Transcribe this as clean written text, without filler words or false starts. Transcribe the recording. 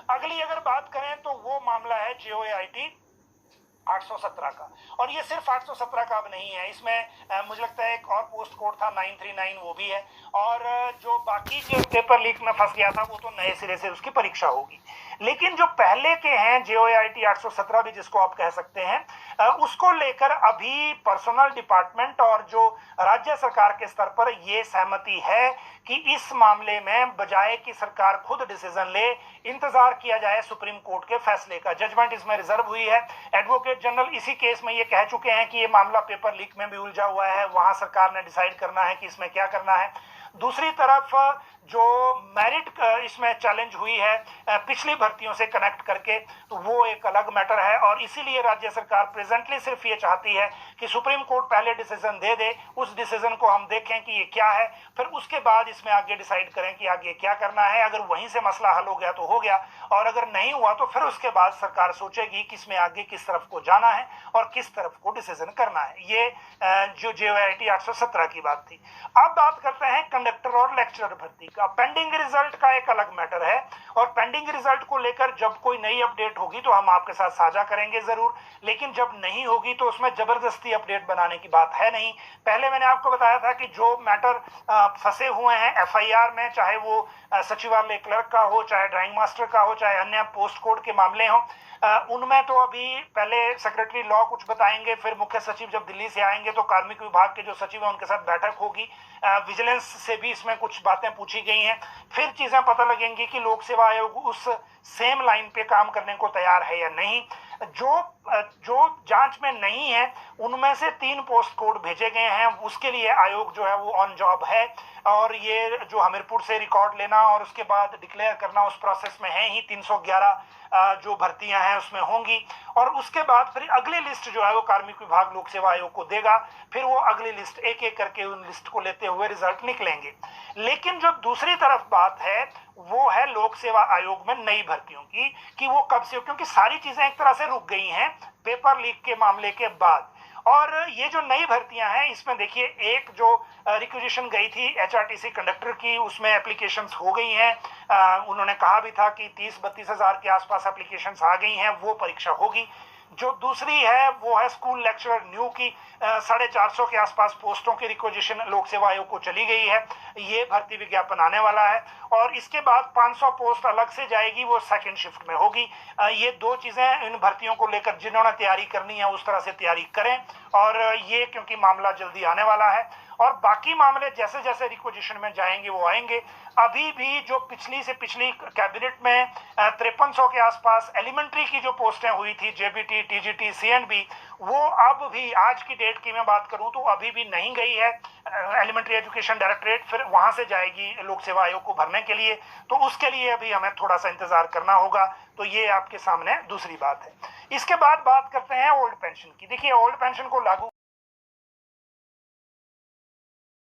अगली अगर बात करें तो वो मामला है JOAIT 817 का, और ये सिर्फ 817 का अब नहीं है, इसमें मुझे लगता है एक और पोस्ट कोड था 939, वो भी है, और जो बाकी जो पेपर लीक में फंस गया था वो तो नए सिरे से उसकी परीक्षा होगी। लेकिन जो पहले के हैं JOAIT 817 भी जिसको आप कह सकते हैं, उसको लेकर अभी पर्सनल डिपार्टमेंट और जो राज्य सरकार के स्तर पर ये सहमति है कि इस मामले में बजाय कि सरकार खुद डिसीजन ले, इंतजार किया जाए सुप्रीम कोर्ट के फैसले का। जजमेंट इसमें रिजर्व हुई है। एडवोकेट जनरल इसी केस में ये कह चुके हैं कि ये मामला पेपर लीक में भी उलझा हुआ है, वहां सरकार ने डिसाइड करना है कि इसमें क्या करना है। दूसरी तरफ जो मेरिट इसमें चैलेंज हुई है पिछली भर्तियों से कनेक्ट करके, तो वो एक अलग मैटर है, और इसीलिए राज्य सरकार प्रेजेंटली सिर्फ ये चाहती है कि सुप्रीम कोर्ट पहले डिसीजन दे दे, उस डिसीजन को हम देखें कि ये क्या है, फिर उसके बाद इसमें आगे डिसाइड करें कि आगे क्या करना है। अगर वहीं से मसला हल हो गया तो हो गया, और अगर नहीं हुआ तो फिर उसके बाद सरकार सोचेगी कि इसमें आगे किस तरफ को जाना है और किस तरफ को डिसीजन करना है। ये जो JOAIT 817 की बात थी। अब बात करते हैं कंडक्टर और लेक्चरर भर्ती का। पेंडिंग रिजल्ट का एक अलग मैटर है, और पेंडिंग रिजल्ट को लेकर जब कोई नई अपडेट होगी तो हम आपके साथ साझा करेंगे जरूर, लेकिन जब नहीं होगी तो उसमें जबरदस्ती अपडेट बनाने की बात है नहीं। पहले मैंने आपको बताया था कि जो मैटर फंसे हुए हैं FIR में, चाहे वो सचिवालय क्लर्क का हो, चाहे ड्राइंग मास्टर का हो, चाहे अन्य पोस्ट कोड के मामले हों, उनमें तो अभी पहले सेक्रेटरी लॉ कुछ बताएंगे, फिर मुख्य सचिव जब दिल्ली से आएंगे तो कार्मिक विभाग के जो सचिव हैं उनके साथ बैठक होगी, विजिलेंस से भी इसमें कुछ बातें पूछी गई हैं, फिर चीजें पता लगेंगी कि लोक सेवा आयोग उस सेम लाइन पे काम करने को तैयार है या नहीं। जो जांच में नहीं है उनमें से 3 पोस्ट कोड भेजे गए हैं, उसके लिए आयोग जो है वो ऑन जॉब है, और ये जो हमीरपुर से रिकॉर्ड लेना और उसके बाद डिक्लेयर करना उस प्रोसेस में है ही। 311 जो भर्तियां हैं उसमें होंगी, और उसके बाद फिर अगली लिस्ट जो है वो कार्मिक विभाग लोक सेवा आयोग को देगा, फिर वो अगली लिस्ट एक एक करके उन लिस्ट को लेते हुए रिजल्ट निकलेंगे। लेकिन जो दूसरी तरफ बात है वो है लोक सेवा आयोग में नई भर्तियों की, कि वो कब से, क्योंकि सारी चीजें एक तरह से रुक गई हैं पेपर लीक के मामले के बाद। और ये जो नई भर्तियां हैं इसमें देखिए, एक जो रिक्वेजिशन गई थी HRTC कंडक्टर की, उसमें एप्लीकेशंस हो गई हैं। उन्होंने कहा भी था कि 30-32 हजार के आसपास एप्लीकेशंस आ गई हैं, वो परीक्षा होगी। जो दूसरी है वो है स्कूल लेक्चरर न्यू की, 450 के आसपास पोस्टों की रिक्वेजिशन लोक सेवा आयोग को चली गई है, ये भर्ती विज्ञापन आने वाला है। और इसके बाद 500 पोस्ट अलग से जाएगी, वो सेकंड शिफ्ट में होगी। ये 2 चीजें इन भर्तियों को लेकर जिन्होंने तैयारी करनी है उस तरह से तैयारी करें, और ये क्योंकि मामला जल्दी आने वाला है, और बाकी मामले जैसे जैसे रिक्वेजिशन में जाएंगे वो आएंगे। अभी भी जो पिछली से पिछली कैबिनेट में 5300 के आसपास एलिमेंट्री की जो पोस्टें हुई थी, JBT, TGT, CNB, वो अब भी आज की डेट की मैं बात करूं तो अभी भी नहीं गई है एलिमेंट्री एजुकेशन डायरेक्टरेट, फिर वहां से जाएगी लोक सेवा आयोग को भरने के लिए, तो उसके लिए अभी हमें थोड़ा सा इंतजार करना होगा। तो ये आपके सामने दूसरी बात है। इसके बाद बात करते हैं ओल्ड पेंशन की। देखिए, ओल्ड पेंशन को लागू